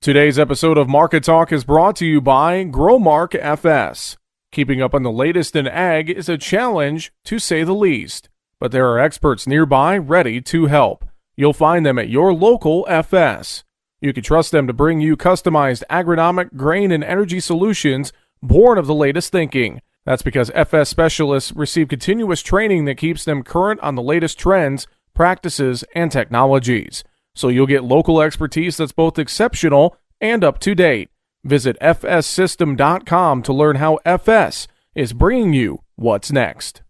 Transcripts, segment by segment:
Today's episode of Market Talk is brought to you by GrowMark FS. Keeping up on the latest in ag is a challenge, to say the least, but there are experts nearby ready to help. You'll find them at your local FS. You can trust them to bring you customized agronomic, grain, and energy solutions born of the latest thinking. That's because FS specialists receive continuous training that keeps them current on the latest trends, practices, and technologies. So you'll get local expertise that's both exceptional and up to date. Visit fssystem.com to learn how FS is bringing you what's next.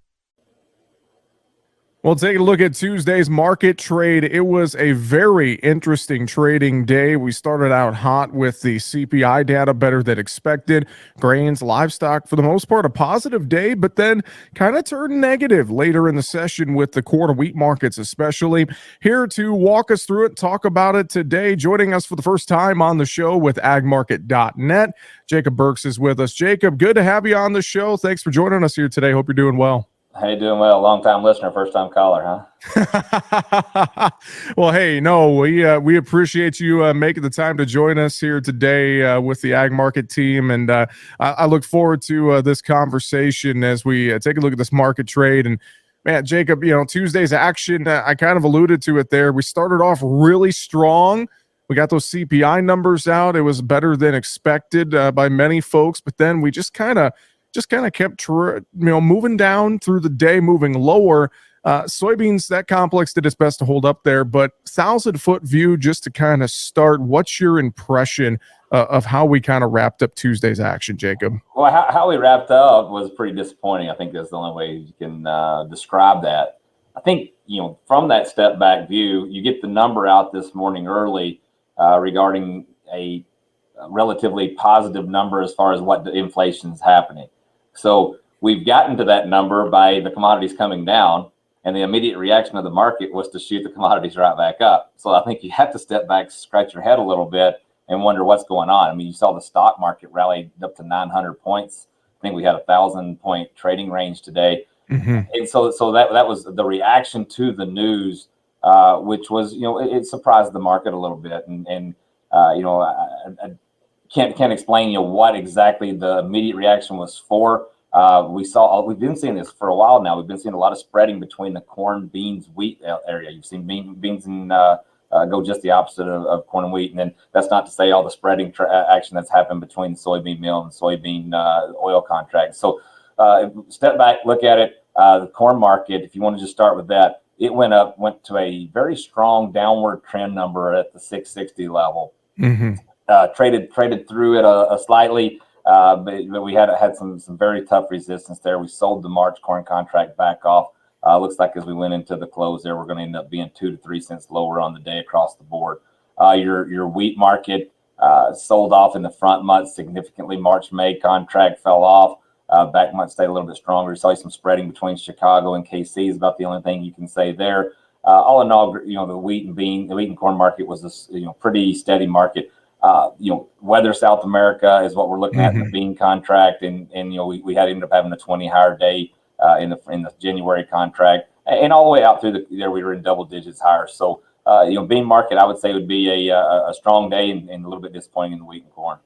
Well, taking a look at Tuesday's market trade, it was a very interesting trading day. We started out hot with the CPI data, better than expected. Grains, livestock, for the most part, a positive day, but then kind of turned negative later in the session with the corn and wheat markets especially. Here to walk us through it, talk about it today, joining us for the first time on the show with agmarket.net, Jacob Burks is with us. Jacob, good to have you on the show. Thanks for joining us here today. Hope you're doing well. Hey, doing well. Long-time listener, first-time caller, huh? Well, hey, no, we appreciate you making the time to join us here today with the Ag Market team, and I look forward to this conversation as we take a look at this market trade. And man, Jacob, Tuesday's action, I kind of alluded to it there. We started off really strong. We got those CPI numbers out. It was better than expected by many folks, but then we just kind of kept moving down through the day, moving lower. Soybeans, that complex did its best to hold up there, but 1,000-foot view just to kind of start. What's your impression of how we kind of wrapped up Tuesday's action, Jacob? Well, how we wrapped up was pretty disappointing. I think that's the only way you can describe that. I think, from that step back view, you get the number out this morning early regarding a relatively positive number as far as what the inflation is happening. So we've gotten to that number by the commodities coming down, and the immediate reaction of the market was to shoot the commodities right back up. So I think you have to step back, scratch your head a little bit, and wonder what's going on. I mean, you saw the stock market rally up to 900 points. I think we had a 1,000-point trading range today. Mm-hmm. And so that was the reaction to the news, which was, it surprised the market a little bit. I can't explain what exactly the immediate reaction was for. We've been seeing this for a while now. We've been seeing a lot of spreading between the corn, beans, wheat area. You've seen beans and go just the opposite of corn and wheat. And then that's not to say all the spreading action that's happened between the soybean meal and soybean oil contracts. So step back, look at it. The corn market, if you want to just start with that, it went to a very strong downward trend number at the 660 level. Mm-hmm. Traded through it a slightly, but we had some very tough resistance there. We sold the March corn contract back off. Looks like as we went into the close there, we're going to end up being 2 to 3 cents lower on the day across the board. Your wheat market sold off in the front month significantly. March-May contract fell off. Back month stayed a little bit stronger. Saw some spreading between Chicago and KC is about the only thing you can say there. All in all, the wheat and corn market was a pretty steady market. Weather South America is what we're looking at in the bean contract, and we had ended up having a 20 higher day in the January contract, and all the way out through there we were in double digits higher. So bean market I would say would be a strong day and a little bit disappointing in the wheat and corn.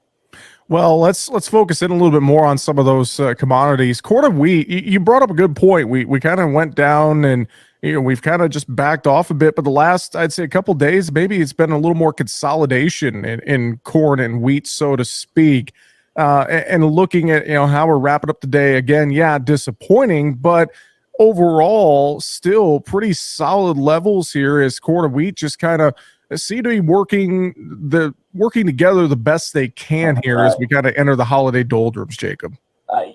Well, let's focus in a little bit more on some of those commodities. Corn and wheat, you brought up a good point. We kind of went down and we've kind of just backed off a bit, but the last, I'd say a couple of days, maybe it's been a little more consolidation in corn and wheat, so to speak. And looking at, how we're wrapping up the day again, disappointing, but overall still pretty solid levels here as corn and wheat just kind of seem to be working together the best they can here as we kind of enter the holiday doldrums, Jacob. As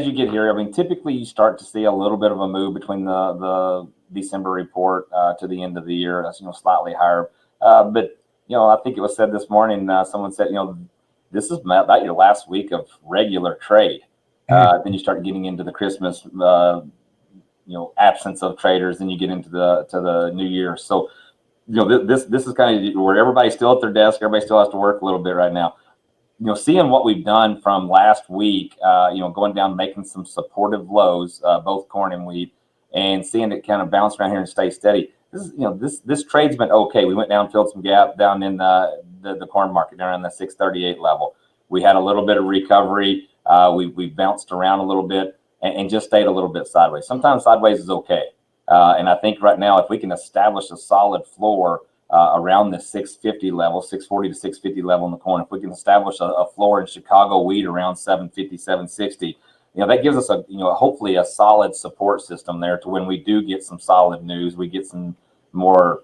you get here, typically you start to see a little bit of a move between the December report to the end of the year. That's, slightly higher. But I think it was said this morning, someone said, this is about your last week of regular trade. Then you start getting into the Christmas, absence of traders. Then you get into the New Year. So, this is kind of where everybody's still at their desk. Everybody still has to work a little bit right now. Seeing what we've done from last week, going down, making some supportive lows, both corn and wheat, and seeing it kind of bounce around here and stay steady. This trade's been okay. We went down, filled some gap down in the corn market around the 638 level. We had a little bit of recovery. We bounced around a little bit and just stayed a little bit sideways. Sometimes sideways is okay. And I think right now, if we can establish a solid floor around the 650 level, 640 to 650 level in the corn, if we can establish a floor in Chicago wheat around 750, 760, that gives us hopefully a solid support system there to when we do get some solid news, we get some more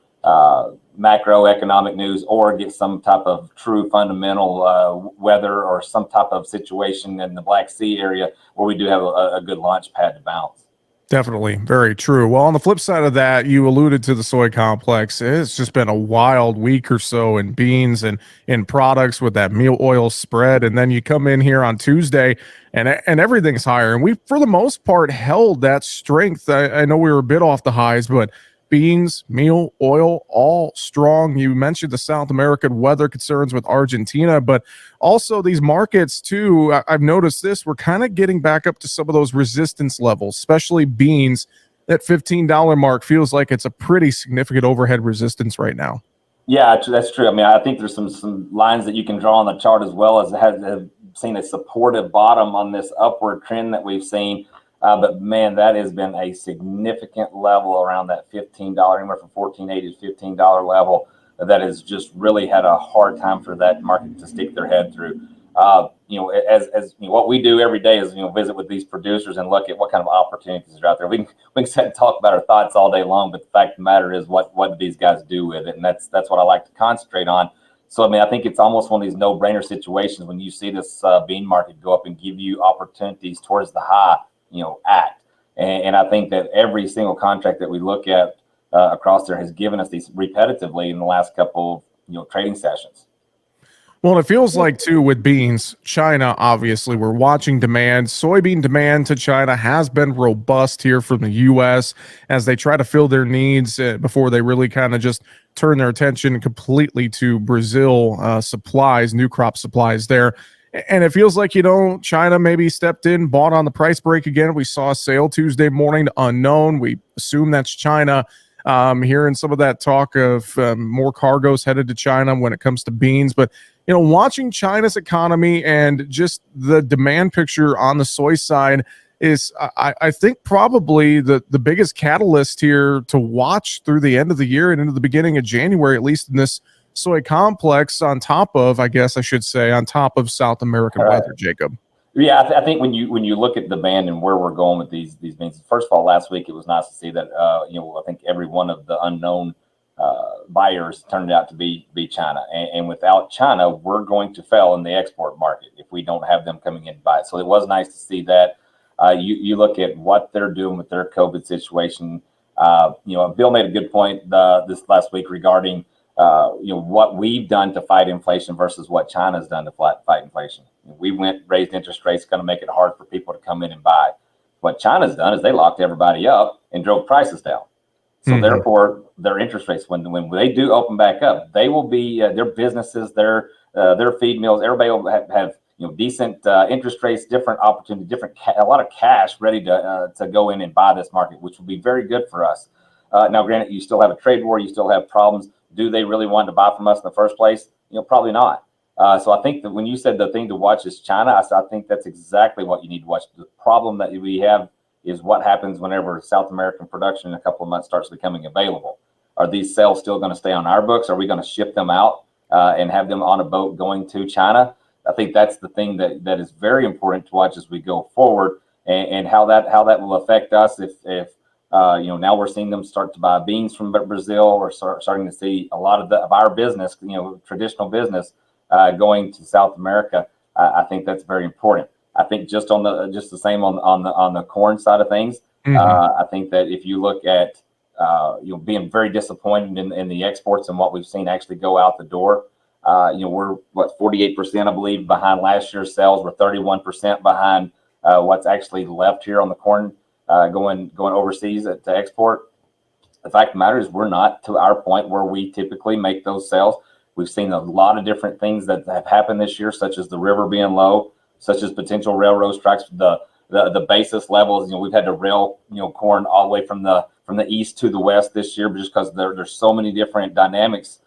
macroeconomic news, or get some type of true fundamental weather or some type of situation in the Black Sea area where we do have a good launch pad to bounce. Definitely. Very true. Well, on the flip side of that, you alluded to the soy complex. It's just been a wild week or so in beans and in products with that meal oil spread. And then you come in here on Tuesday and everything's higher. And we, for the most part, held that strength. I know we were a bit off the highs, but beans, meal, oil, all strong. You mentioned the South American weather concerns with Argentina, but also these markets too. I've noticed this. We're kind of getting back up to some of those resistance levels, especially beans. That $15 mark feels like it's a pretty significant overhead resistance right now. Yeah, that's true. I mean, I think there's some lines that you can draw on the chart as well as have seen a supportive bottom on this upward trend that we've seen. But man, that has been a significant level around that $15, anywhere from $14.80 to $15 level. That has just really had a hard time for that market to stick their head through. As what we do every day is visit with these producers and look at what kind of opportunities are out there. We can sit and talk about our thoughts all day long, but the fact of the matter is what do these guys do with it, and that's what I like to concentrate on. So I mean, I think it's almost one of these no-brainer situations when you see this bean market go up and give you opportunities towards the high. Act. And I think that every single contract that we look at across there has given us these repetitively in the last couple of, trading sessions. Well, it feels like too with beans, China, obviously we're watching demand. Soybean demand to China has been robust here from the U.S. as they try to fill their needs before they really kind of just turn their attention completely to Brazil supplies, new crop supplies there. And it feels like, China maybe stepped in, bought on the price break again. We saw a sale Tuesday morning to unknown. We assume that's China. Hearing some of that talk of more cargoes headed to China when it comes to beans. But, watching China's economy and just the demand picture on the soy side is, I think, probably the biggest catalyst here to watch through the end of the year and into the beginning of January, at least in this soy complex, on top of South American weather, Jacob. Yeah, I think when you look at demand and where we're going with these beans, first of all, last week it was nice to see that I think every one of the unknown buyers turned out to be China, and without China, we're going to fail in the export market if we don't have them coming in to buy it. So it was nice to see that. You look at what they're doing with their COVID situation. Bill made a good point this last week regarding what we've done to fight inflation versus what China's done to fight inflation. We raised interest rates, going to make it hard for people to come in and buy. What China's done is they locked everybody up and drove prices down. So therefore, their interest rates, when they do open back up, they will be their businesses, their feed mills, everybody will have decent interest rates, different opportunity, a lot of cash ready to go in and buy this market, which will be very good for us. Now, granted, you still have a trade war, you still have problems. Do they really want to buy from us in the first place? Probably not. So I think that when you said the thing to watch is China, I think that's exactly what you need to watch. The problem that we have is what happens whenever South American production in a couple of months starts becoming available. Are these sales still going to stay on our books? Are we going to ship them out and have them on a boat going to China? I think that's the thing that is very important to watch as we go forward, and how that will affect us if now we're seeing them start to buy beans from Brazil. We're starting to see a lot of our business, traditional business, going to South America. I think that's very important. I think just the same on the corn side of things. I think that if you look at being very disappointed in the exports and what we've seen actually go out the door. We're 48%, I believe, behind last year's sales. We're 31% behind what's actually left here on the corn going overseas to export. The fact of the matter is we're not to our point where we typically make those sales. We've seen a lot of different things that have happened this year, such as the river being low, such as potential railroad strikes, the basis levels. We've had to rail corn all the way from the east to the west this year, just because there's so many different dynamics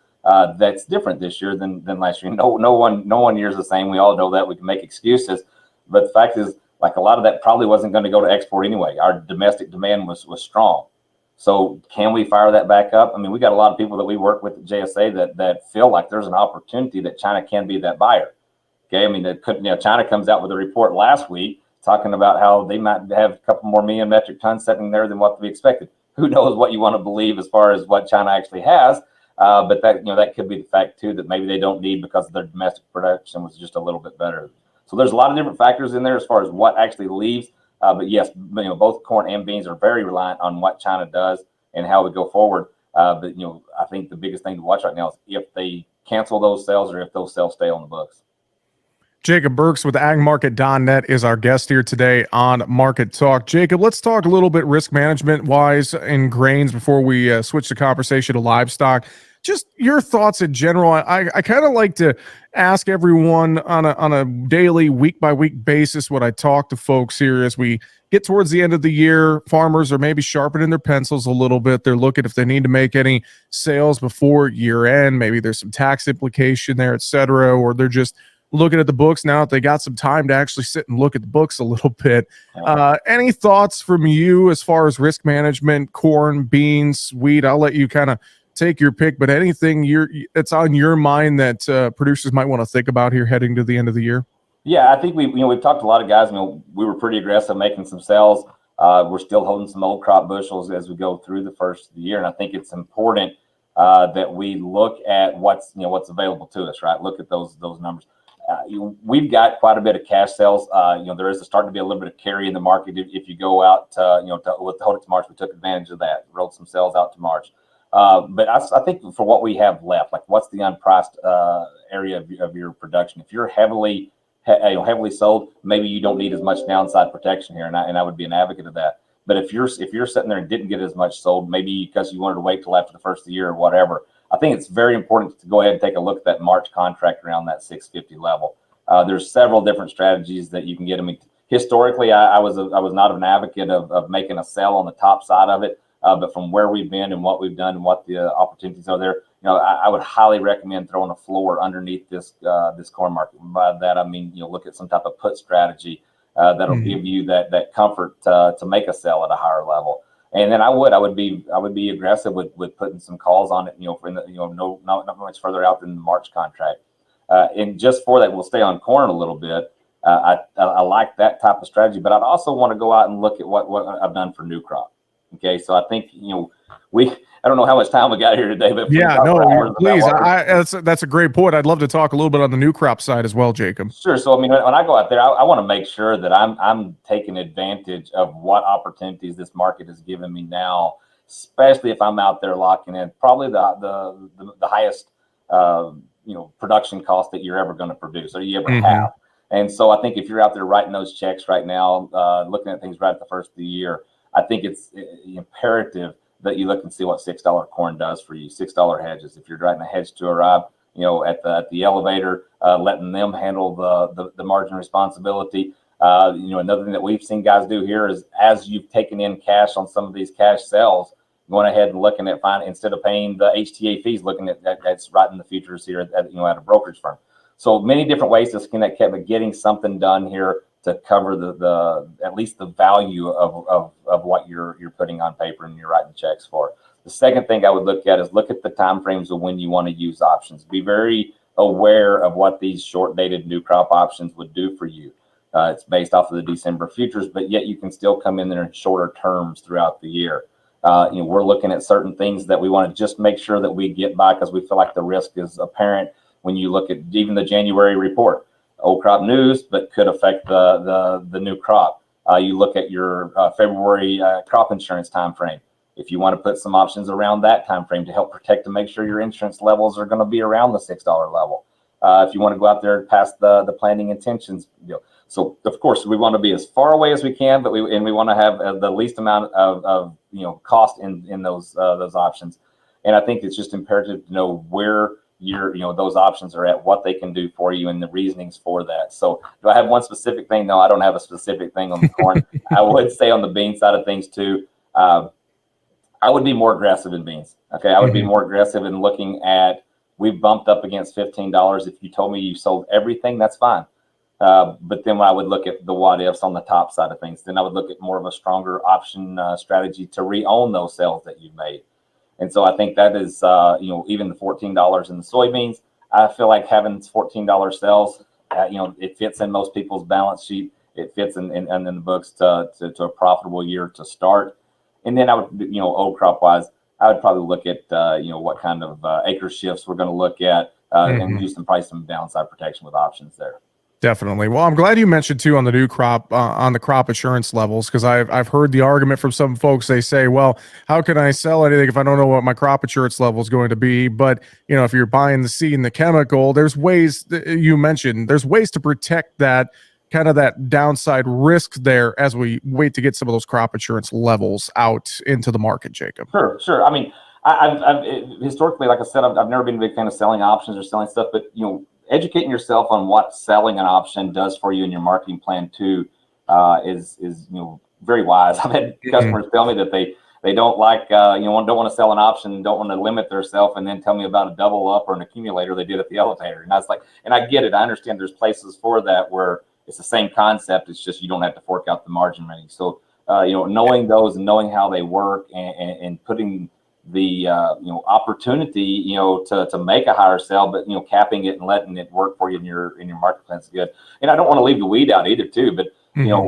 that's different this year than last year. No one year is the same. We all know that. We can make excuses, but the fact is, like, a lot of that probably wasn't going to go to export anyway. Our domestic demand was strong. So can we fire that back up? I mean, we got a lot of people that we work with at JSA that feel like there's an opportunity that China can be that buyer. Okay, I mean, China comes out with a report last week talking about how they might have a couple more million metric tons sitting there than what we expected. Who knows what you want to believe as far as what China actually has? But that could be the fact too, that maybe they don't need because their domestic production was just a little bit better. So there's a lot of different factors in there as far as what actually leaves. But yes, both corn and beans are very reliant on what China does and how we go forward. But I think the biggest thing to watch right now is if they cancel those sales or if those sales stay on the books. Jacob Burks with agmarket.net is our guest here today on Market Talk. Jacob, let's talk a little bit risk management wise in grains before we switch the conversation to livestock. Just your thoughts in general. I kind of like to ask everyone on a daily, week by week basis when I talk to folks here as we get towards the end of the year. Farmers are maybe sharpening their pencils a little bit. They're looking if they need to make any sales before year end. Maybe there's some tax implication there, et cetera, or they're just looking at the books now that they got some time to actually sit and look at the books a little bit. Any thoughts from you as far as risk management, corn, beans, wheat? I'll let you kind of take your pick, but anything that's on your mind that producers might want to think about here heading to the end of the year? Yeah, I think we've talked to a lot of guys. We were pretty aggressive making some sales. We're still holding some old crop bushels as we go through the first of the year, and I think it's important that we look at what's available to us. Right, look at those numbers. We've got quite a bit of cash sales. There is starting to be a little bit of carry in the market. If you go out, with the hold it to March, we took advantage of that, rolled some sales out to March. But I think for what we have left, like what's the unpriced area of your production? If you're heavily sold, maybe you don't need as much downside protection here, and I would be an advocate of that. But if you're sitting there and didn't get as much sold, maybe because you wanted to wait till after the first of the year or whatever, I think it's very important to go ahead and take a look at that March contract around that 650 level. There's several different strategies that you can get. I mean, historically, I was not an advocate of making a sell on the top side of it, but from where we've been and what we've done and what the opportunities are there, I would highly recommend throwing a floor underneath this corn market. By that I mean, look at some type of put strategy that'll give you that comfort to make a sell at a higher level. And then I would be aggressive with putting some calls on it, not much further out than the March contract. And just for that, we'll stay on corn a little bit. I like that type of strategy, but I'd also want to go out and look at what I've done for new crop. Okay, so I think I don't know how much time we got here today, but yeah, no, please. That's a great point. I'd love to talk a little bit on the new crop side as well, Jacob. Sure. So I mean, when I go out there, I want to make sure that I'm taking advantage of what opportunities this market is giving me now, especially if I'm out there locking in probably the highest production cost that you're ever going to produce or you ever have. And so I think if you're out there writing those checks right now, looking at things right at the first of the year, I think it's imperative that you look and see what $6 corn does for you. $6 hedges. If you're writing a hedge to arrive, at the elevator, letting them handle the margin responsibility. Another thing that we've seen guys do here is as you've taken in cash on some of these cash sales, going ahead and looking at instead of paying the HTA fees, looking at that's writing the futures here at a brokerage firm. So many different ways to skin that cat, but getting something done here to cover the at least the value of what you're putting on paper and you're writing checks for. The second thing I would look at is look at the time frames of when you want to use options. Be very aware of what these short dated new crop options would do for you. It's based off of the December futures, but yet you can still come in there in shorter terms throughout the year. We're looking at certain things that we want to just make sure that we get by because we feel like the risk is apparent when you look at even the January report. Old crop news, but could affect the new crop. You look at your February crop insurance time frame. If you want to put some options around that time frame to help protect to make sure your insurance levels are going to be around the $6 level. If you want to go out there past the planting intentions, so of course we want to be as far away as we can, but we want to have the least amount of cost in those options. And I think it's just imperative to know where those options are at, what they can do for you, and the reasonings for that. So do I have one specific thing? No, I don't have a specific thing on the corn. I would say on the bean side of things too, I would be more aggressive in beans. Okay, I would be more aggressive in looking at we've bumped up against $15. If you told me you sold everything, that's fine. But then when I would look at the what ifs on the top side of things, then I would look at more of a stronger option strategy to re-own those sales that you've made. And so I think that is, even the $14 in the soybeans, I feel like having $14 sales, it fits in most people's balance sheet. It fits in the books to a profitable year to start. And then I would, old crop wise, I would probably look at, what kind of acre shifts we're going to look at and use some downside protection with options there. Definitely. Well, I'm glad you mentioned too on the new crop, on the crop assurance levels, because I've heard the argument from some folks. They say, well, how can I sell anything if I don't know what my crop assurance level is going to be? But if you're buying the seed and the chemical, there's ways you mentioned, there's ways to protect that kind of that downside risk there as we wait to get some of those crop insurance levels out into the market, Jacob. Sure. I mean, I've historically, like I said, I've never been a big fan of selling options or selling stuff, but educating yourself on what selling an option does for you in your marketing plan too is very wise. I've had customers tell me that they don't like don't want to sell an option, don't want to limit themselves, and then tell me about a double up or an accumulator they did at the elevator. And I was like, and I get it. I understand there's places for that where it's the same concept. It's just you don't have to fork out the margin money. So knowing those and knowing how they work and putting the opportunity to make a higher sell, but capping it and letting it work for you in your market plan is good. And I don't want to leave the weed out either too, but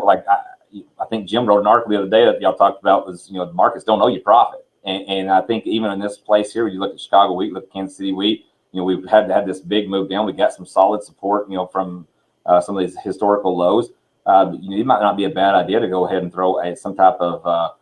like I think Jim wrote an article the other day that y'all talked about was the markets don't owe you profit, and I think even in this place here, when you look at Chicago wheat, look at Kansas City wheat, we've had this big move down. We got some solid support from some of these historical lows. It might not be a bad idea to go ahead and throw some type of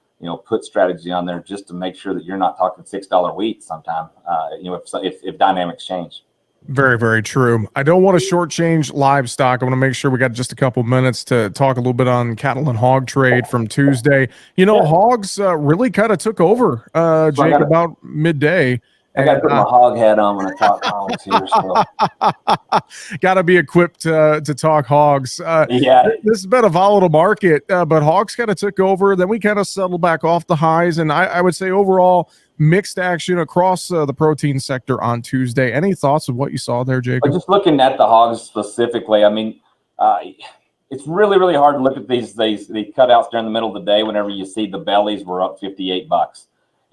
put strategy on there just to make sure that you're not talking $6 wheat sometime, if dynamics change. Very, very true. I don't want to shortchange livestock. I want to make sure we got just a couple minutes to talk a little bit on cattle and hog trade from Tuesday. Hogs really kind of took over, Jake, about midday. I got to put my hog hat on when I talk hogs here. So. Got to be equipped to talk hogs. Yeah. This has been a volatile market, but hogs kind of took over. Then we kind of settled back off the highs. And I would say overall mixed action across the protein sector on Tuesday. Any thoughts of what you saw there, Jacob? Just looking at the hogs specifically, I mean, it's really, really hard to look at these cutouts during the middle of the day whenever you see the bellies were up $58.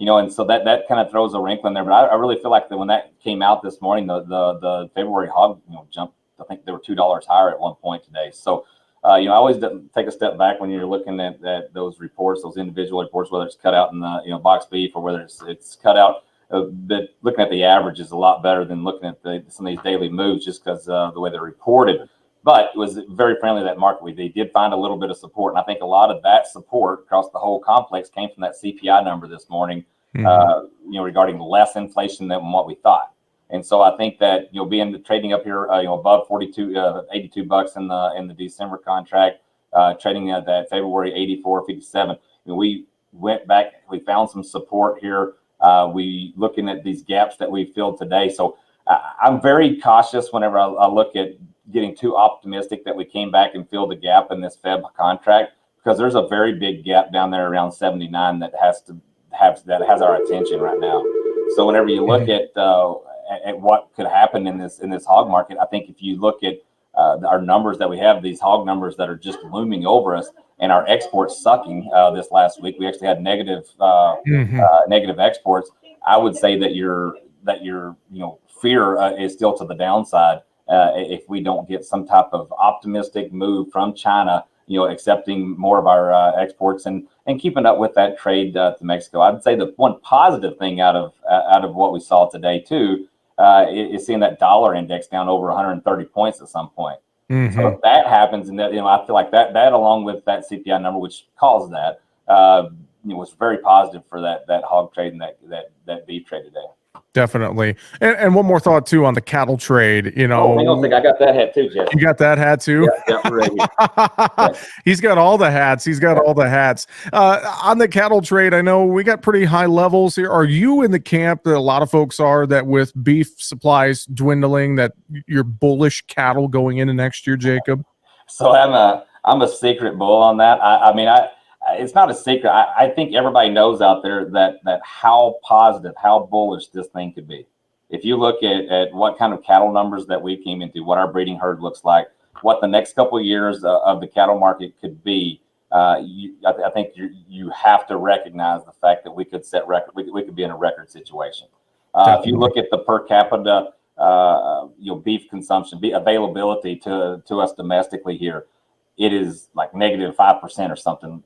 And so that kind of throws a wrinkle in there. But I really feel like that when that came out this morning, the February hog jumped. I think they were $2 higher at one point today. So I always take a step back when you're looking at those reports, those individual reports, whether it's cut out in the box beef or whether it's cut out. But looking at the average is a lot better than looking at some of these daily moves just because the way they're reported. But it was very friendly, that market. They did find a little bit of support. And I think a lot of that support across the whole complex came from that CPI number this morning, regarding less inflation than what we thought. And so I think that, trading up here, above 82 bucks in the December contract, trading at that February 84.57. We went back, we found some support here. We looking at these gaps that we filled today. So I'm very cautious whenever I look at getting too optimistic that we came back and filled the gap in this Feb contract, because there's a very big gap down there around 79 that has our attention right now. So whenever you look at what could happen in this hog market, I think if you look at our numbers that we have, these hog numbers that are just looming over us, and our exports sucking this last week, we actually had negative exports. I would say that your fear is still to the downside if we don't get some type of optimistic move from China, accepting more of our exports and keeping up with that trade to Mexico. I'd say the one positive thing out of what we saw today too is seeing that dollar index down over 130 points at some point. So if that happens, and that I feel like that along with that CPI number, which caused that, was very positive for that hog trade and that beef trade today. Definitely. And one more thought too on the cattle trade, hang on a second. I got that hat too, Jeff. You got that hat too? Yeah, right here. Yeah. He's got all the hats. On the cattle trade, I know we got pretty high levels here. Are you in the camp that a lot of folks are, that with beef supplies dwindling, that you're bullish cattle going into next year, Jacob? So I'm a secret bull on that. I mean, it's not a secret. I think everybody knows out there that how positive, how bullish this thing could be. If you look at what kind of cattle numbers that we came into, what our breeding herd looks like, what the next couple of years of the cattle market could be, I think you have to recognize the fact that we could set record. We could be in a record situation. If you look at the per capita, beef consumption, availability to us domestically here, it is like -5% or something.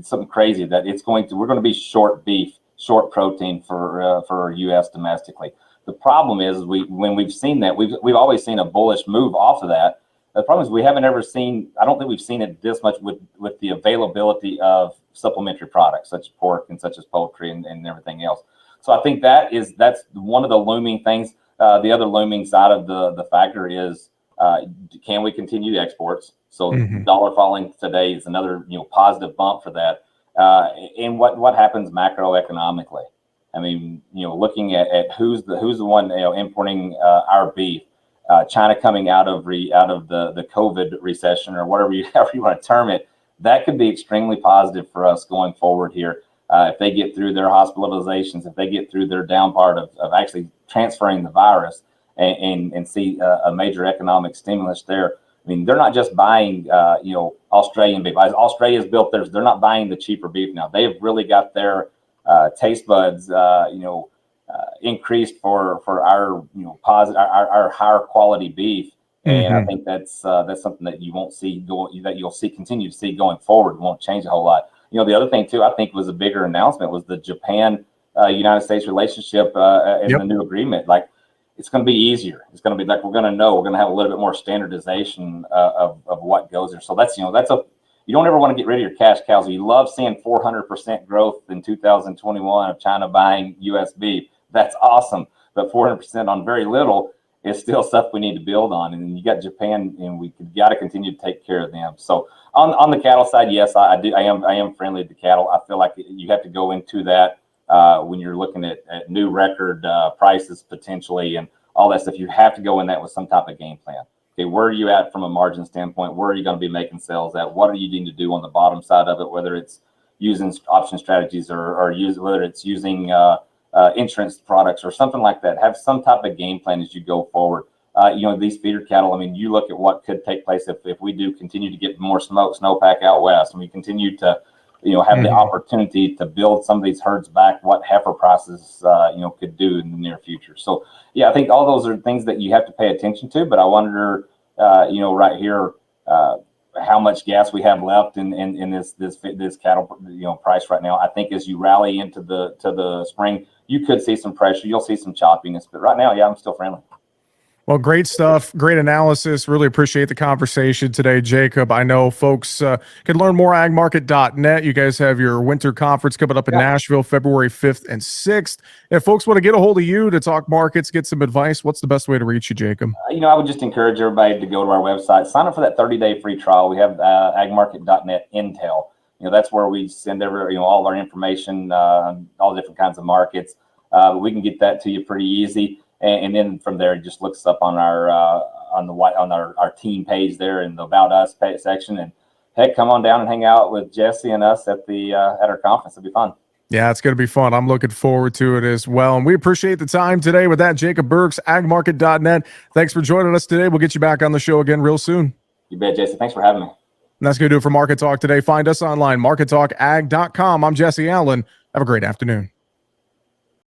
Something crazy that we're going to be short beef, short protein for U.S. domestically. The problem is when we've seen that, we've always seen a bullish move off of that. The problem is we haven't ever seen, I don't think we've seen it this much with the availability of supplementary products such as pork and such as poultry and everything else. So I think that's one of the looming things. The other looming side of the factor is, can we continue exports? So dollar falling today is another positive bump for that. And what happens macroeconomically? I mean, looking at who's the one importing our beef. China coming out of the COVID recession, or however you want to term it, that could be extremely positive for us going forward here. If they get through their hospitalizations, if they get through their down part of actually transferring the virus and see a major economic stimulus there. I mean, they're not just buying, Australian beef. Australia's built theirs. They're not buying the cheaper beef now. They have really got their taste buds, increased for our our higher quality beef, and I think that's something that you won't see continue to see going forward. It won't change a whole lot. The other thing too, I think was a bigger announcement was the Japan United States relationship and the new agreement. Like, it's going to be easier. It's going to be like we're going to have a little bit more standardization of what goes there. So that's you don't ever want to get rid of your cash cows. You love seeing 400% growth in 2021 of China buying U.S. beef. That's awesome. But 400% on very little is still stuff we need to build on. And you got Japan, and we got to continue to take care of them. So on the cattle side, yes, I am friendly to cattle. I feel like you have to go into that when you're looking at new record prices potentially and all that stuff. You have to go in that with some type of game plan. Okay, where are you at from a margin standpoint? Where are you going to be making sales at? What are you needing to do on the bottom side of it, whether it's using option strategies or whether it's using insurance products or something like that. Have some type of game plan as you go forward. These feeder cattle, I mean, you look at what could take place if we do continue to get more snowpack out west, and we continue to have the opportunity to build some of these herds back, what heifer prices could do in the near future. So yeah, I think all those are things that you have to pay attention to, but I wonder right here how much gas we have left in this cattle price right now. I think as you rally into the spring, you could see some pressure, you'll see some choppiness, but right now, yeah, I'm still friendly. Well, great stuff. Great analysis. Really appreciate the conversation today, Jacob. I know folks can learn more at agmarket.net. You guys have your winter conference coming up in Nashville, February 5th and 6th. If folks want to get a hold of you to talk markets, get some advice, what's the best way to reach you, Jacob? I would just encourage everybody to go to our website, sign up for that 30-day free trial. We have agmarket.net Intel. That's where we send all our information, all different kinds of markets. We can get that to you pretty easy. And then from there, just look us up on our team page there in the About Us section. And heck, come on down and hang out with Jesse and us at our conference. It'll be fun. Yeah, it's going to be fun. I'm looking forward to it as well. And we appreciate the time today with that. Jacob Burks, agmarket.net. Thanks for joining us today. We'll get you back on the show again real soon. You bet, Jesse. Thanks for having me. And that's going to do it for Market Talk today. Find us online, markettalkag.com. I'm Jesse Allen. Have a great afternoon.